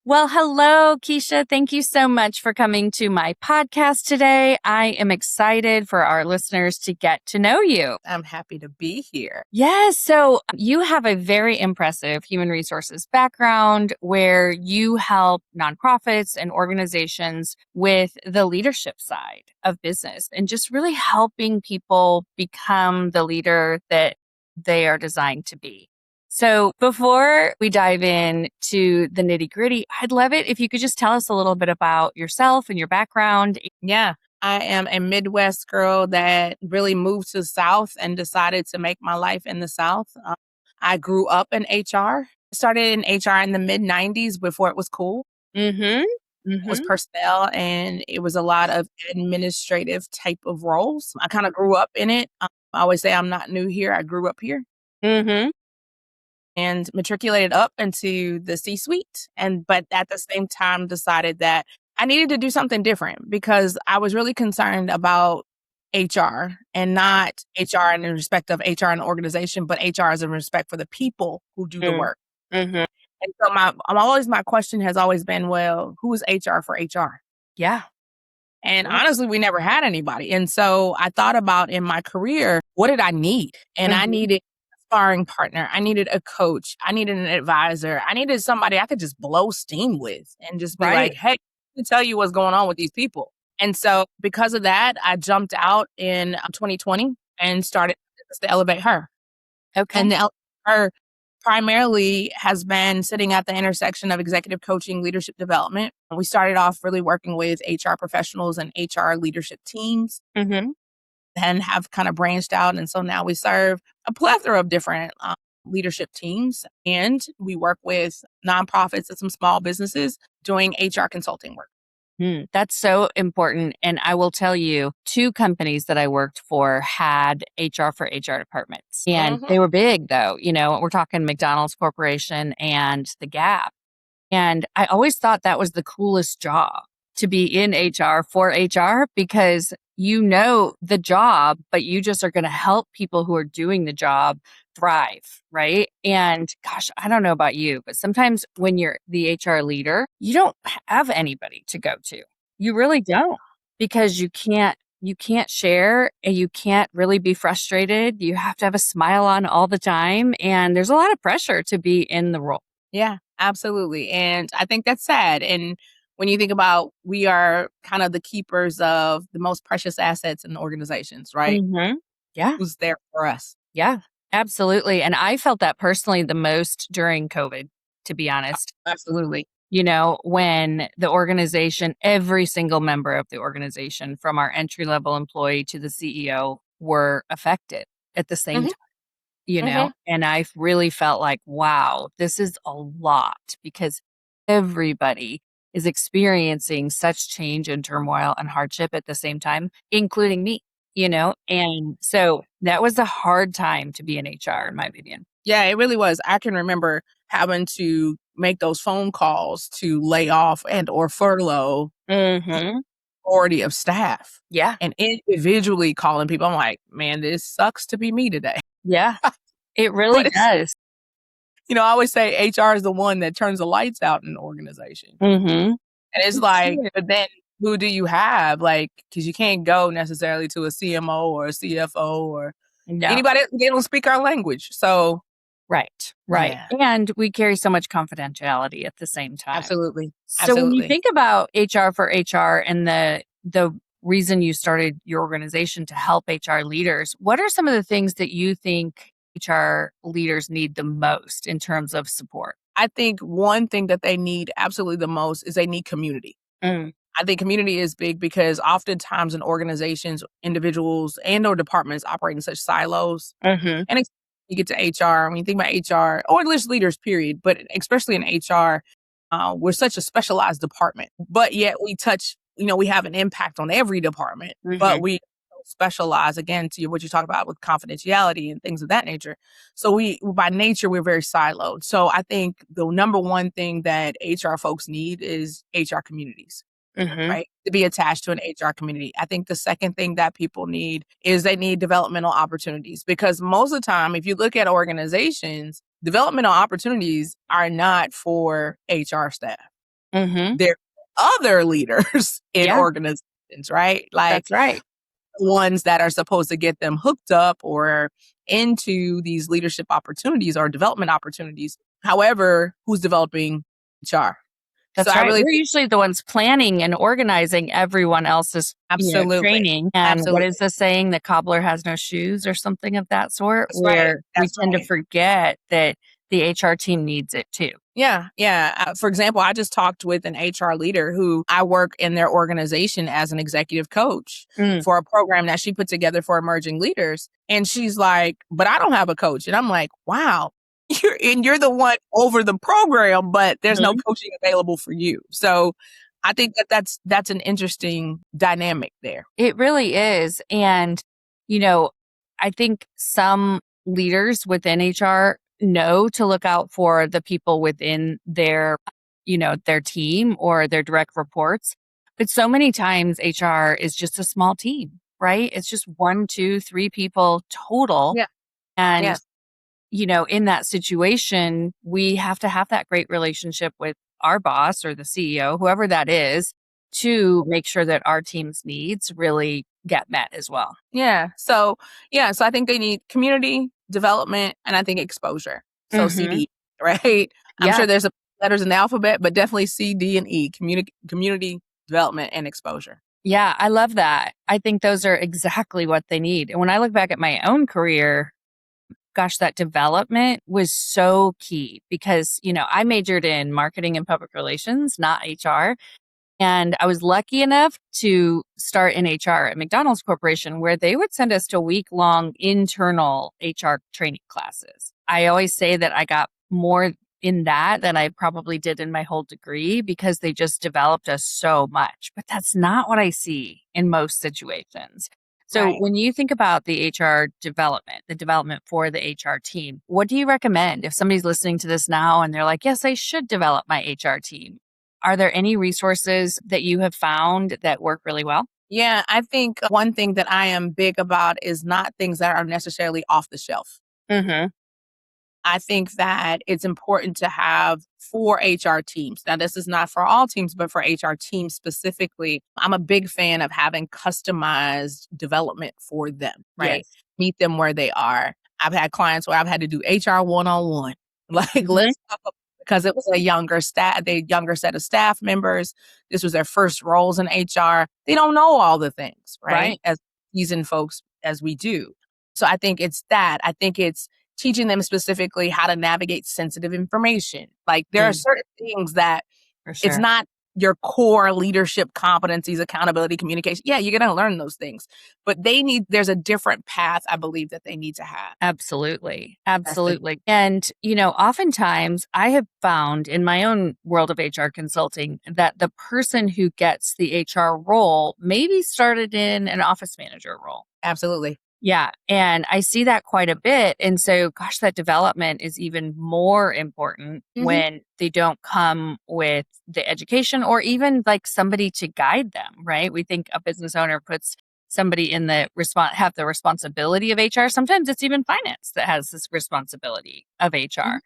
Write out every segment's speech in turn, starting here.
Well, hello, Kisha. Thank you so much for coming to my podcast today. I am excited for our listeners to get to know you. I'm happy to be here. Yes. So you have a very impressive human resources background where you help nonprofits and organizations with the leadership side of business and just really helping people become the leader that they are designed to be. So before we dive into the nitty gritty, I'd love it if you could just tell us a little bit about yourself and your background. Yeah, I am a Midwest girl that really moved to the South and decided to make my life in the South. I grew up in HR, started in HR in the mid 90s before it was cool. Mm-hmm. It was Mm-hmm. personnel and it was a lot of administrative type of roles. I kind of grew up in it. I always say I'm not new here. I grew up here Mm-hmm. and matriculated up into the C-suite. But at the same time decided that I needed to do something different because I was really concerned about HR and not HR in respect of HR and organization, but HR as in respect for the people who do the work. Mm-hmm. And so my question has always been, well, who is HR for HR? Yeah. And Yeah. honestly, we never had anybody. And so I thought about in my career, what did I need? And I Mm-hmm. needed a sparring partner. I needed a coach. I needed an advisor. I needed somebody I could just blow steam with and just be Right. like, hey, I can tell you what's going on with these people. And so because of that, I jumped out in 2020 and started the Elevate Her. Okay. And the Elevate Her primarily has been sitting at the intersection of executive coaching, leadership development. We started off really working with HR professionals and HR leadership teams Mm-hmm. and have kind of branched out. And so now we serve a plethora of different leadership teams and we work with nonprofits and some small businesses doing HR consulting work. That's so important. And I will tell you, two companies that I worked for had HR for HR departments. And Mm-hmm. they were big, though. We're talking McDonald's Corporation and the Gap. And I always thought that was the coolest job to be in HR for HR because you know the job, but you just are going to help people who are doing the job thrive, right? And gosh, I don't know about you, but sometimes when you're the HR leader, you don't have anybody to go to. You really don't because you can't share and you can't really be frustrated. You have to have a smile on all the time and there's a lot of pressure to be in the role. Yeah, absolutely. And I think that's sad. And when you think about we are kind of the keepers of the most precious assets in organizations, right? Mhm. Yeah. Who's there for us? Yeah, absolutely. And I felt that personally the most during COVID, to be honest. Absolutely. When the organization, every single member of the organization, from our entry level employee to the CEO, were affected at the same Hmm. time, Hmm. and I really felt like, wow, this is a lot because everybody is experiencing such change and turmoil and hardship at the same time, including me, and so that was a hard time to be in HR, in my opinion. Yeah, it really was. I can remember having to make those phone calls to lay off and or furlough the Hmm. majority of staff Yeah. and individually calling people. I'm like, man, this sucks to be me today. Yeah. It really But it's, does. I always say HR is the one that turns the lights out in an organization. Mhm. And it's It's like, true. but then who do you have? Like, because you can't go necessarily to a CMO or a CFO or No. anybody, they don't speak our language. So, Right, right. yeah, And we carry so much confidentiality at the same time. absolutely. So when you Absolutely. think about HR for HR and the reason you started your organization to help HR leaders, what are some of the things that you think HR leaders need the most in terms of support? I think one thing that they need absolutely the most is they need community. Mm. I think community is big because oftentimes in organizations, individuals and or departments operate in such silos. Mhm. And you get to HR, when you think about HR or just leaders, period, but especially in HR, we're such a specialized department, but yet we touch, we have an impact on every department, but Mhm. we specialize again to what you talk about with confidentiality and things of that nature. So by nature, we're very siloed. So I think the number one thing that HR folks need is HR communities, Mhm. right? To be attached to an HR community. I think the second thing that people need is they need developmental opportunities because most of the time, if you look at organizations, developmental opportunities are not for HR staff. Mm-hmm. There are other leaders in Yeah, organizations, right? Like that's right. ones that are supposed to get them hooked up or into these leadership opportunities or development opportunities. However, who's developing HR? So That's I right. really We're think usually the ones planning and organizing everyone else's, absolutely, training. And what is absolutely. the saying? The cobbler has no shoes or something of that sort, That's right. where we That's tend to right. forget that the HR team needs it too. Yeah, yeah. For example, I just talked with an HR leader who I work in their organization as an executive coach Mm, for a program that she put together for emerging leaders. And she's like, but I don't have a coach. And I'm like, wow, you're the one over the program, but there's no mhm. coaching available for you. So I think that that's an interesting dynamic there. It really is. And, you know, I think some leaders within HR know to look out for the people within their, their team or their direct reports. But so many times HR is just a small team, right? It's just one, two, three people total. Yeah. And, Yes. in that situation, we have to have that great relationship with our boss or the CEO, whoever that is, to make sure that our team's needs really get met as well. So I think they need community development and I think exposure. So Mhm. CD, right? I'm Yeah. sure there's a letters in the alphabet, but definitely C, D, and E, community development and exposure. Yeah, I love that. I think those are exactly what they need. And when I look back at my own career, gosh, that development was so key because, I majored in marketing and public relations, not HR. And I was lucky enough to start in HR at McDonald's Corporation, where they would send us to week-long internal HR training classes. I always say that I got more in that than I probably did in my whole degree because they just developed us so much. But that's not what I see in most situations. So Right. when you think about the HR development, the development for the HR team, what do you recommend if somebody's listening to this now and they're like, yes, I should develop my HR team? Are there any resources that you have found that work really well? Yeah, I think one thing that I am big about is not things that are necessarily off the shelf. Mhm. I think that it's important to have for HR teams. Now, this is not for all teams, but for HR teams specifically, I'm a big fan of having customized development for them, right? Yes. Meet them where they are. I've had clients where I've had to do HR one on one. Like, Mhm. let's talk because it was the younger set of staff members. This was their first roles in HR. They don't know all the things, right? Right. As seasoned folks as we do. So I think it's that. I think it's teaching them specifically how to navigate sensitive information. Like there are Mm, certain things that for it's sure. not your core leadership competencies, accountability, communication. Yeah, you're going to learn those things, but there's a different path I believe that they need to have. Absolutely. That's the Absolutely. And, oftentimes I have found in my own world of HR consulting that the person who gets the HR role maybe started in an office manager role. absolutely. Yeah, and I see that quite a bit, and so, gosh, that development is even more important Hmm. when they don't come with the education or even, like, somebody to guide them, right? We think a business owner puts somebody in the have the responsibility of HR. Sometimes it's even finance that has this responsibility of Hmm. HR. Yeah.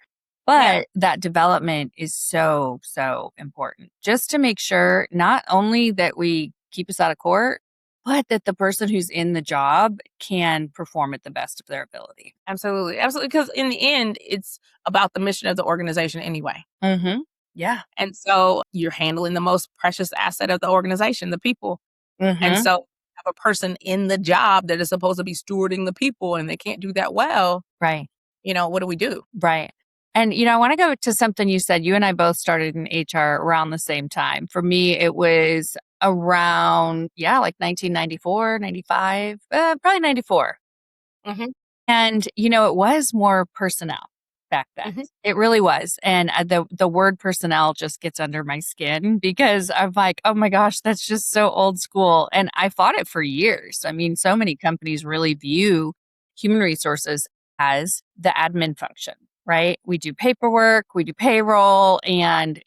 But that development is so, so important just to make sure not only that we keep us out of court, but that the person who's in the job can perform at the best of their ability. Absolutely. Absolutely. Because in the end, it's about the mission of the organization anyway. Mhm. Yeah. And so you're handling the most precious asset of the organization, the people. And Mhm. so have a person in the job that is supposed to be stewarding the people and they can't do that well, Right. what do we do? Right. And, I want to go to something you said. You and I both started in HR around the same time. For me, it was around, yeah, like 1994, 95, probably 94. Mhm. And, it was more personnel back then. Mhm. It really was. And the word personnel just gets under my skin because I'm like, oh my gosh, that's just so old school. And I fought it for years. I mean, so many companies really view human resources as the admin function, right? We do paperwork, we do payroll, and,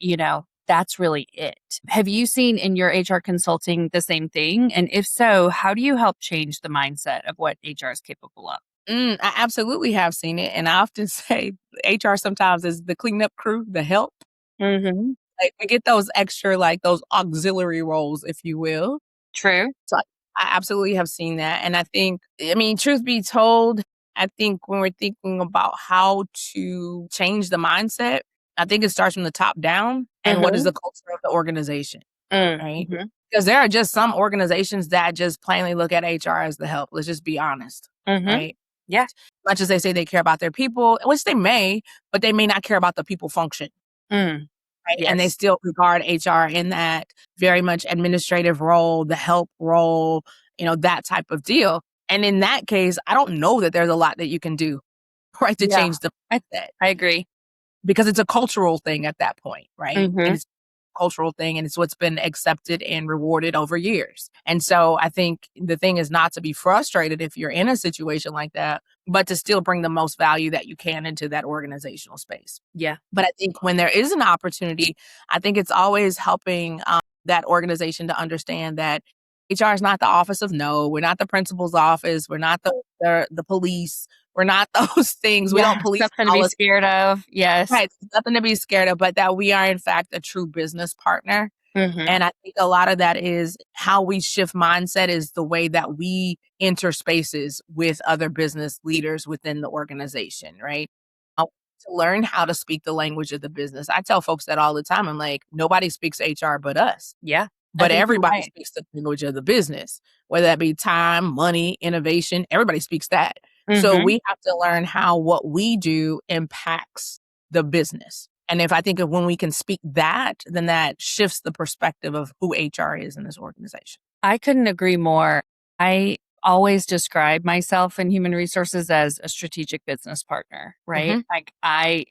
that's really it. Have you seen in your HR consulting the same thing? And if so, how do you help change the mindset of what HR is capable of? I absolutely have seen it, and I often say HR sometimes is the cleanup crew, the help. Mhm. Like, we get those extra, like, those auxiliary roles, if you will. True. So I absolutely have seen that. And I think, I mean, truth be told, I think when we're thinking about how to change the mindset, I think it starts from the top down and what is Mhm. the culture of the organization, right? Mhm. Because there are just some organizations that just plainly look at HR as the help. Let's just be honest, Mhm. right? Yeah. Much as they say they care about their people, which they may, but they may not care about the people function. Mm. Right, and they Yes. still regard HR in that very much administrative role, the help role, that type of deal. And in that case, I don't know that there's a lot that you can do, right, to Yeah. change the I mindset I agree. because it's a cultural thing at that point, right? And Mhm. it's a cultural thing and it's what's been accepted and rewarded over years. And so I think the thing is not to be frustrated if you're in a situation like that, but to still bring the most value that you can into that organizational space. Yeah. But I think when there is an opportunity, I think it's always helping that organization to understand that HR is not the office of no. We're not the principal's office. We're not the police. We're not those things. We Yeah. don't police Something to be policy. scared of. Yes. Right. It's nothing to be scared of, but that we are in fact a true business partner. Mhm. And I think a lot of that is how we shift mindset is the way that we enter spaces with other business leaders within the organization, right? To learn how to speak the language of the business. I tell folks that all the time. I'm like, nobody speaks HR but us, Yeah. I but think you're everybody right. speaks the language of the business, whether that be time, money, innovation, everybody speaks that. So Mhm. we have to learn how what we do impacts the business. And if I think of when we can speak that, then that shifts the perspective of who HR is in this organization. I couldn't agree more. I always describe myself in human resources as a strategic business partner, right? Mhm. Like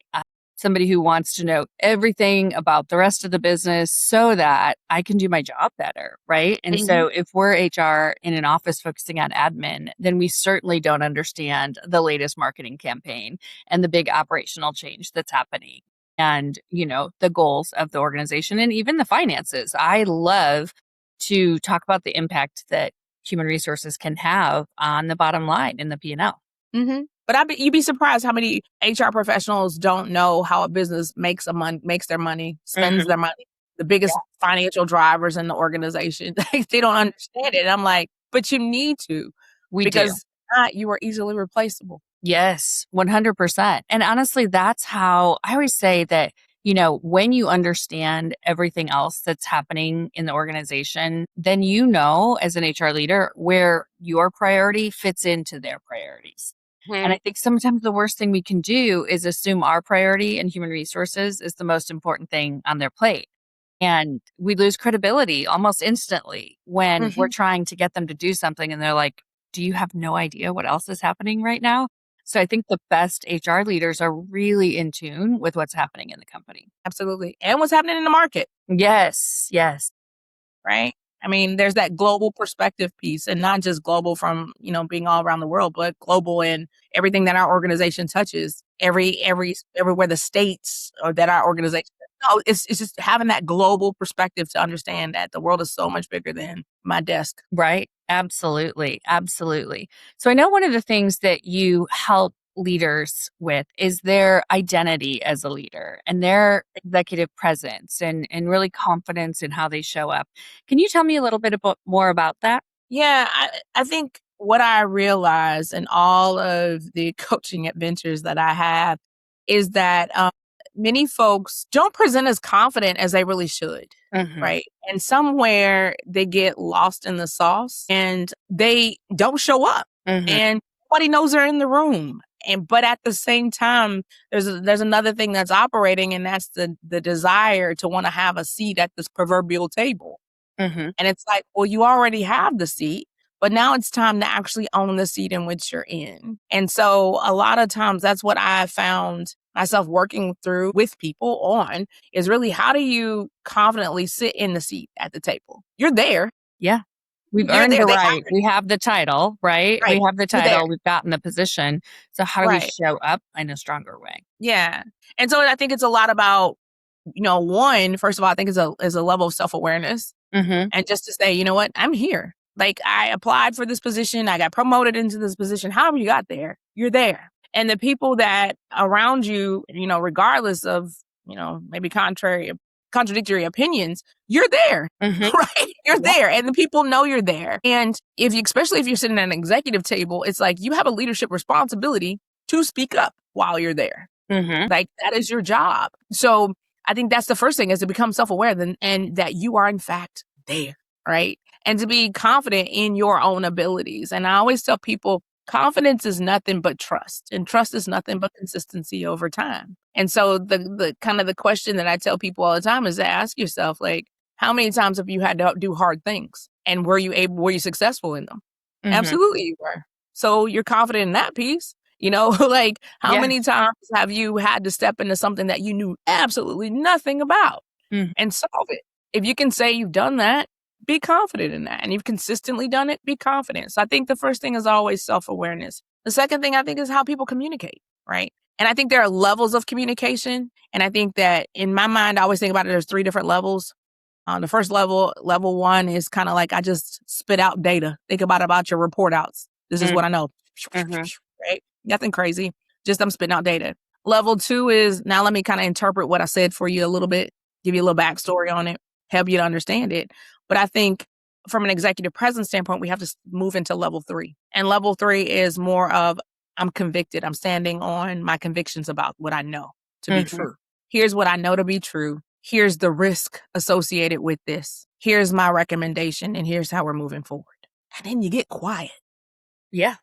somebody who wants to know everything about the rest of the business so that I can do my job better, right? And Mhm. so if we're HR in an office focusing on admin, then we certainly don't understand the latest marketing campaign and the big operational change that's happening and, the goals of the organization and even the finances. I love to talk about the impact that human resources can have on the bottom line in the P&L. Mhm. But you'd be surprised how many HR professionals don't know how a business makes their money, spends Mhm. their money, the Yeah, biggest financial drivers in the organization. They don't understand it. And I'm like, but you need to, we do. because if not, you are easily replaceable. Yes, 100%. And honestly, that's how I always say that, when you understand everything else that's happening in the organization, then as an HR leader where your priority fits into their priorities. And I Mhm. think sometimes the worst thing we can do is assume our priority in human resources is the most important thing on their plate. And we lose credibility almost instantly when we're Mhm. trying to get them to do something and they're like, do you have no idea what else is happening right now? So I think the best HR leaders are really in tune with what's happening in the company. Absolutely. And what's happening in the market. Yes, yes. Right? I mean, there's that global perspective piece and not just global from, being all around the world, but global in everything that our organization touches, everywhere the states or that our organization. No, it's just having that global perspective to understand that the world is so much bigger than my desk. Right. Absolutely. Absolutely. So I know one of the things that you help leaders with is their identity as a leader and their executive presence and really confidence in how they show up. Can you tell me a little bit more about that? Yeah, I think what I realize in all of the coaching adventures that I have is that many folks don't present as confident as they really should. Hmm. Right. And somewhere they get lost in the sauce and they don't show up Hmm. and nobody knows they're in the room. But at the same time, there's another thing that's operating, and that's the desire to want to have a seat at this proverbial table. Hmm. And it's like, well, you already have the seat, but now it's time to actually own the seat in which you're in. And so a lot of times that's what I found myself working through with people on is really how do you confidently sit in the seat at the table? You're there. Yeah. We've You're earned there. the They right. hired We you. have the title, right? We Right. have the You're there. title. We've gotten the position. So how do we Right. show up in a stronger way? Yeah. And so I think it's a lot about, one, first of all, I think is a level of self-awareness. Hmm. And just to say, you know what? I'm here. Like I applied for this position. I got promoted into this position. However you got there, you're there. And the people that around you, regardless of, maybe contradictory opinions, you're there, right? You're there, and the people know you're there. And especially if you're sitting at an executive table, it's like you have a leadership responsibility to speak up while you're there. Like that is your job. So I think that's the first thing, is to become self-aware and that you are in fact there, right? And to be confident in your own abilities. And I always tell people, confidence is nothing but trust, and trust is nothing but consistency over time. And so the kind of the question that I tell people all the time is to ask yourself, like, how many times have you had to do hard things, and were you successful in them? Absolutely you were. So you're confident in that piece. Like how many times have you had to step into something that you knew absolutely nothing about and solve it? If you can say you've done that, be confident in that. And you've consistently done it, be confident. So I think the first thing is always self-awareness. The second thing I think is how people communicate, right? And I think there are levels of communication. And I think that in my mind, I always think about it, there's 3 different levels. The first level 1 is kind of like, I just spit out data. Think about your report outs. This is what I know, right? Nothing crazy. Just I'm spitting out data. Level 2 is, now let me kind of interpret what I said for you a little bit, give you a little backstory on it, help you to understand it. But I think from an executive presence standpoint, we have to move into level 3. And level 3 is more of, I'm convicted. I'm standing on my convictions about what I know to be true. Here's what I know to be true. Here's the risk associated with this. Here's my recommendation, and here's how we're moving forward. And then you get quiet. Yeah.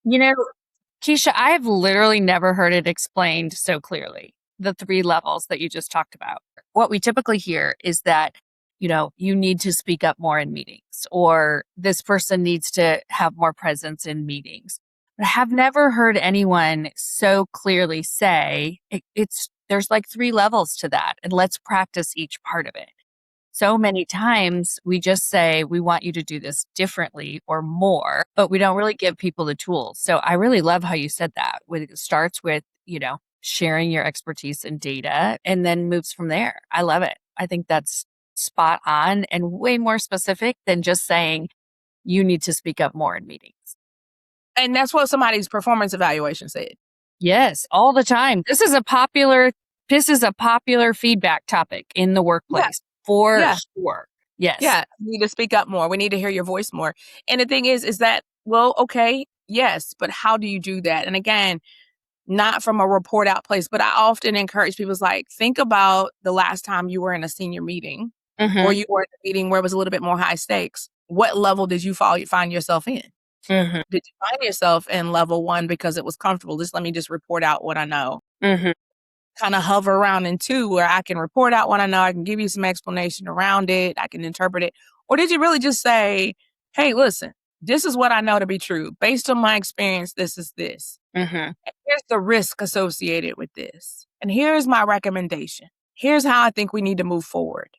Kisha, I've literally never heard it explained so clearly, the 3 levels that you just talked about. What we typically hear is that, you need to speak up more in meetings, or this person needs to have more presence in meetings. But I have never heard anyone so clearly say there's like 3 levels to that, and let's practice each part of it. So many times we just say, we want you to do this differently or more, but we don't really give people the tools. So I really love how you said that. It starts with, sharing your expertise and data, and then moves from there. I love it. I think that's spot on and way more specific than just saying you need to speak up more in meetings. And that's what somebody's performance evaluation said. Yes, all the time. This is a popular feedback topic in the workplace. For sure. Yes. Yeah. You need to speak up more. We need to hear your voice more. And the thing is that, well, okay, yes, but how do you do that? And again, not from a report out place, but I often encourage people, like, think about the last time you were in a senior meeting or you were in a meeting where it was a little bit more high stakes. What level did you find yourself in? Did you find yourself in level 1 because it was comfortable? Let me just report out what I know. Kind of hover around in 2, where I can report out what I know. I can give you some explanation around it. I can interpret it. Or did you really just say, hey, listen, this is what I know to be true. Based on my experience, this is this. And here's the risk associated with this. And here's my recommendation. Here's how I think we need to move forward.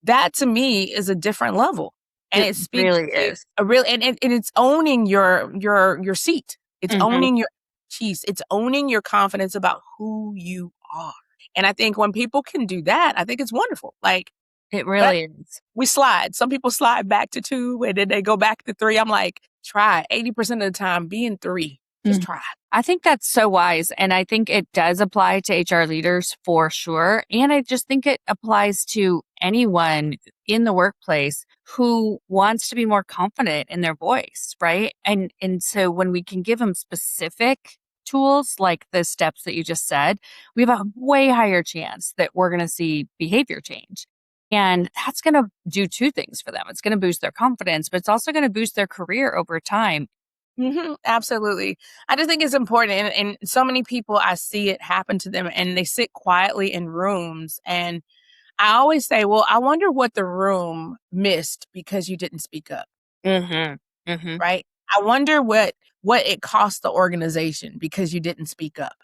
That to me is a different level. And it speaks really is a real, and it's owning your seat. It's owning your cheese. It's owning your confidence about who you are. And I think when people can do that, I think it's wonderful. Like, it really is. We slide. Some people slide back to 2 and then they go back to 3. I'm like, try 80% of the time, be in 3. Just try. I think that's so wise. And I think it does apply to HR leaders for sure. And I just think it applies to anyone in the workplace who wants to be more confident in their voice, right? And so when we can give them specific tools like the steps that you just said, we have a way higher chance that we're going to see behavior change. And that's going to do 2 things for them. It's going to boost their confidence, but it's also going to boost their career over time. Absolutely. I just think it's important. And so many people, I see it happen to them, and they sit quietly in rooms. And I always say, well, I wonder what the room missed because you didn't speak up. Right? I wonder what it cost the organization because you didn't speak up.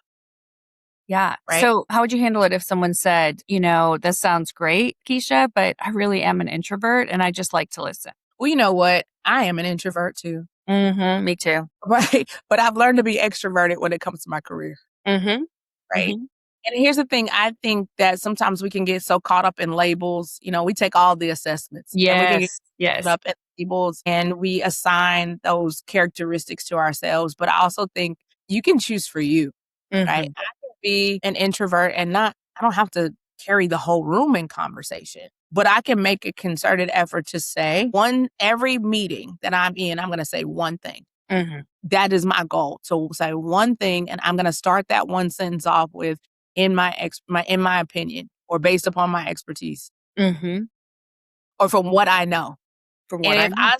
Yeah. Right? So how would you handle it if someone said, this sounds great, Kisha, but I really am an introvert and I just like to listen? Well, you know what? I am an introvert too. Me too. Right. But I've learned to be extroverted when it comes to my career. Right. And here's the thing. I think that sometimes we can get so caught up in labels. We take all the assessments. And we can get caught up in labels, and we assign those characteristics to ourselves. But I also think you can choose for you. Right. I can be an introvert and I don't have to carry the whole room in conversation, but I can make a concerted effort to say every meeting that I'm in, I'm going to say one thing. Mm-hmm. That is my goal. To say one thing, and I'm going to start that one sentence off with in my opinion, or based upon my expertise, Mm-hmm. or from what I know. From what And I if know. I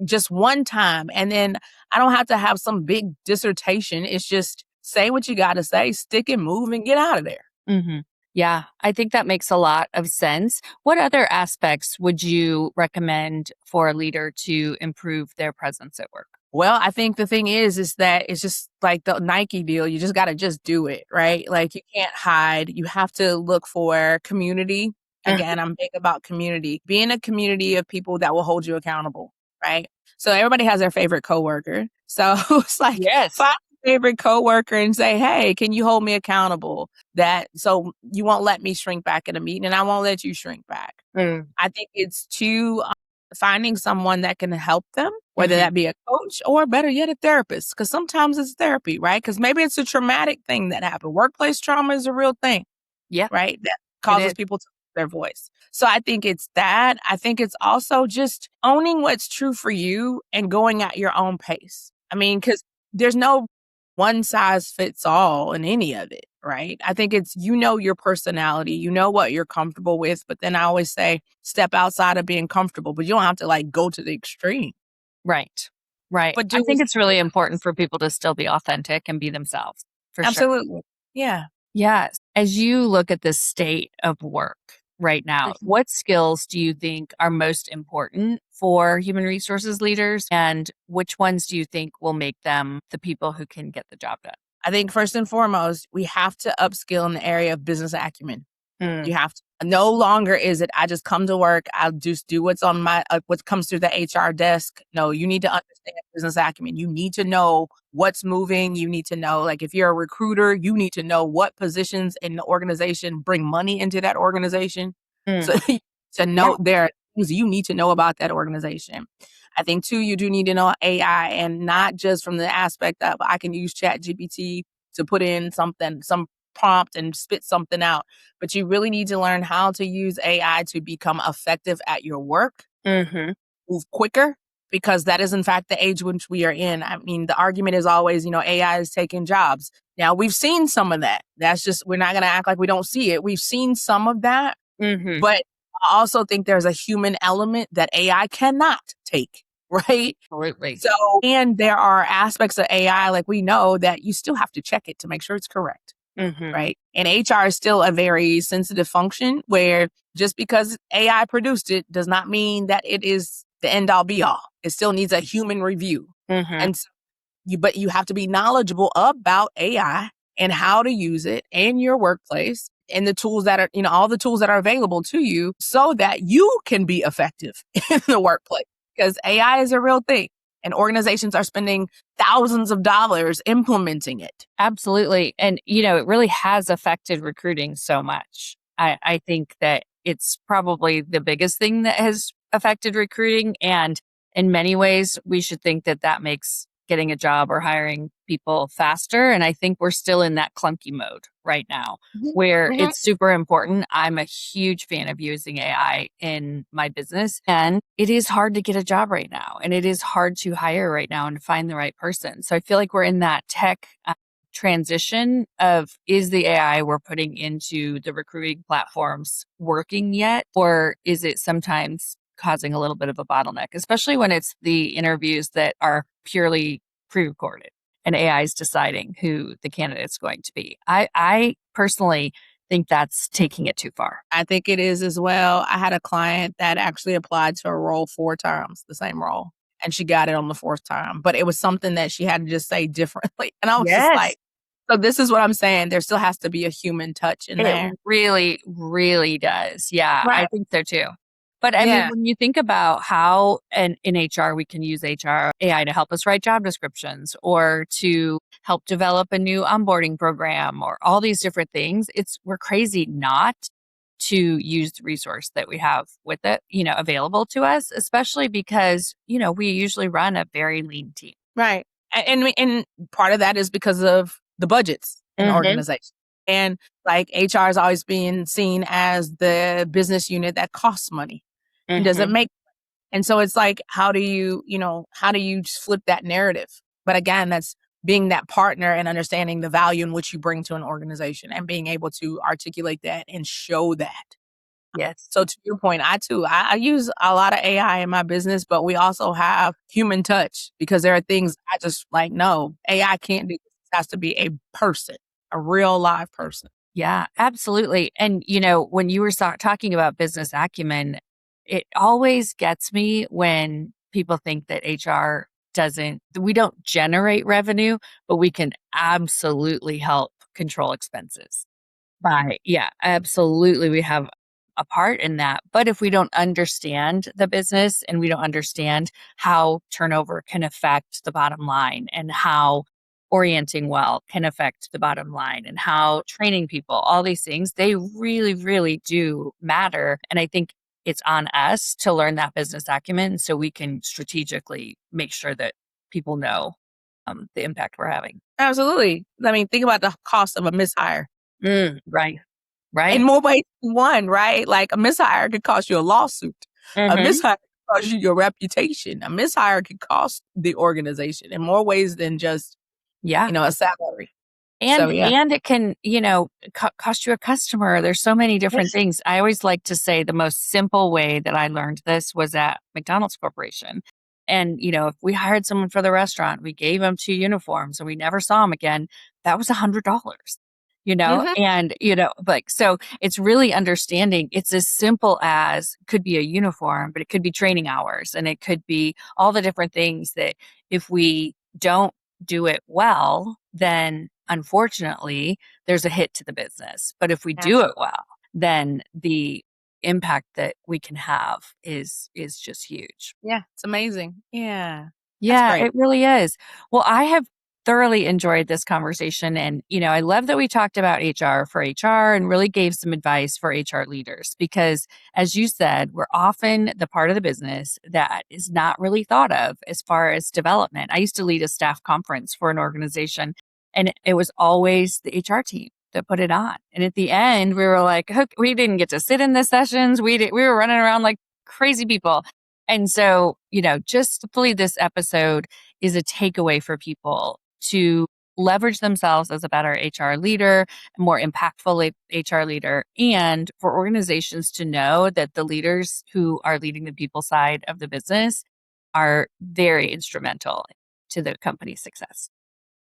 just one time, and then I don't have to have some big dissertation. It's just say what you got to say, stick and move, and get out of there. Mm-hmm. Yeah, I think that makes a lot of sense. What other aspects would you recommend for a leader to improve their presence at work? Well, I think the thing is that it's just like the Nike deal. You just got to just do it, right? Like you can't hide. You have to look for community. Again, I'm big about community. Be in a community of people that will hold you accountable, right? So everybody has their favorite coworker. So it's like Yes. find your favorite coworker and say, "Hey, can you hold me accountable? That so you won't let me shrink back in a meeting, and I won't let you shrink back." Mm. I think it's finding someone that can help them, whether Mhm. that be a coach or better yet, a therapist. Because sometimes it's therapy, right? Because maybe it's a traumatic thing that happened. Workplace trauma is a real thing, Yeah, right? That it causes is. people to lose their voice. So I think it's that. I think it's also just owning what's true for you and going at your own pace. I mean, because there's no one size fits all in any of it, right? I think it's, your personality, what you're comfortable with. But then I always say, step outside of being comfortable, but you don't have to like go to the extreme. Right. Right. But I do think what's it's really important for people to still be authentic and be themselves, for sure. absolutely. Yeah. Yes. As you look at the state of work right now, Mhm. what skills do you think are most important for human resources leaders? And which ones do you think will make them the people who can get the job done? I think first and foremost, we have to upskill in the area of business acumen. Mm. You have to. No longer is it, I just come to work, I'll just do what's on what comes through the HR desk. No, you need to understand business acumen. You need to know what's moving. You need to know, like, if you're a recruiter, you need to know what positions in the organization bring money into that organization. So Mm. to Yeah. know there are things you need to know about that organization. I think too, you do need to know AI, and not just from the aspect of I can use Chat GPT to put in some prompt and spit something out, but you really need to learn how to use AI to become effective at your work, Mm-hmm. move quicker, because that is in fact the age which we are in. I mean, the argument is always, AI is taking jobs. Now we've seen some of that. That's just, we're not going to act like we don't see it. We've seen some of that, Mm-hmm. but I also think there's a human element that AI cannot take, right? Absolutely. So, and there are aspects of AI, like we know that you still have to check it to make sure it's correct. Mm-hmm. Right. And HR is still a very sensitive function where just because AI produced it does not mean that it is the end all be all. It still needs a human review. Mm-hmm. And so but you have to be knowledgeable about AI and how to use it in your workplace and the tools that are, all the tools that are available to you so that you can be effective in the workplace, because AI is a real thing and organizations are spending thousands of dollars implementing it. Absolutely. And, it really has affected recruiting so much. I think that it's probably the biggest thing that has affected recruiting. And in many ways, we should think that that makes getting a job or hiring people faster. And I think we're still in that clunky mode right now Mhm. where Mhm. it's super important. I'm a huge fan of using AI in my business, and it is hard to get a job right now. And it is hard to hire right now and to find the right person. So I feel like we're in that tech transition of, is the AI we're putting into the recruiting platforms working yet? Or is it sometimes causing a little bit of a bottleneck, especially when it's the interviews that are purely pre-recorded and AI is deciding who the candidate's going to be? I personally think that's taking it too far. I think it is as well. I had a client that actually applied to a role 4 times, the same role, and she got it on the 4th time, but it was something that she had to just say differently. And I was just Yes. like, so this is what I'm saying. There still has to be a human touch in It there. really, really does. Yeah, I Right. think so too. But I mean, Yeah. when you think about how in HR we can use HR AI to help us write job descriptions or to help develop a new onboarding program or all these different things, we're crazy not to use the resource that we have with it, available to us, especially because, we usually run a very lean team. Right. And part of that is because of the budgets in the Hmm. organization. And like HR is always being seen as the business unit that costs money and doesn't Mhm. make. And so it's like, how do you just flip that narrative? But again, that's being that partner and understanding the value in which you bring to an organization and being able to articulate that and show that. Yes. So to your point, I use a lot of AI in my business, but we also have human touch because there are things I just like, no, AI can't do this. It has to be a person, a real live person. Yeah, absolutely. And, when you were talking about business acumen, it always gets me when people think that we don't generate revenue, but we can absolutely help control expenses. Yeah, absolutely. We have a part in that. But if we don't understand the business and we don't understand how turnover can affect the bottom line and how orienting well can affect the bottom line and how training people, all these things, they really, really do matter. And I think it's on us to learn that business acumen so we can strategically make sure that people know the impact we're having. Absolutely. I mean, think about the cost of a mishire. Right. Right. In more ways than one, right? Like a mishire could cost you a lawsuit. A Hmm. mishire could cost you your reputation. A mishire could cost the organization in more ways than just, Yeah. a salary. So And yeah. and it can, cost you a customer. There's so many different Yes. things. I always like to say the most simple way that I learned this was at McDonald's Corporation. And, if we hired someone for the restaurant, we gave them 2 uniforms and we never saw them again, that was $100, Mhm. and, like, so it's really understanding it's as simple as could be a uniform, but it could be training hours and it could be all the different things that if we don't do it well, then unfortunately, there's a hit to the business. But if we do it Absolutely. well, then the impact that we can have is just huge. Yeah, it's amazing. Yeah. That's Yeah, great. it really is. Well, I have thoroughly enjoyed this conversation. And, I love that we talked about HR for HR and really gave some advice for HR leaders because, as you said, we're often the part of the business that is not really thought of as far as development. I used to lead a staff conference for an organization, and it was always the HR team that put it on. And at the end, we were like, "Hook, we didn't get to sit in the sessions. We were running around like crazy people." And so, just hopefully this episode is a takeaway for people to leverage themselves as a better HR leader, a more impactful HR leader, and for organizations to know that the leaders who are leading the people side of the business are very instrumental to the company's success.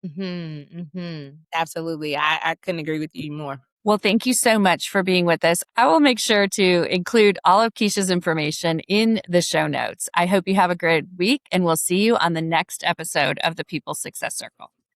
Mhm, mhm. Absolutely. I couldn't agree with you more. Well, thank you so much for being with us. I will make sure to include all of Kisha's information in the show notes. I hope you have a great week, and we'll see you on the next episode of the People Success Circle.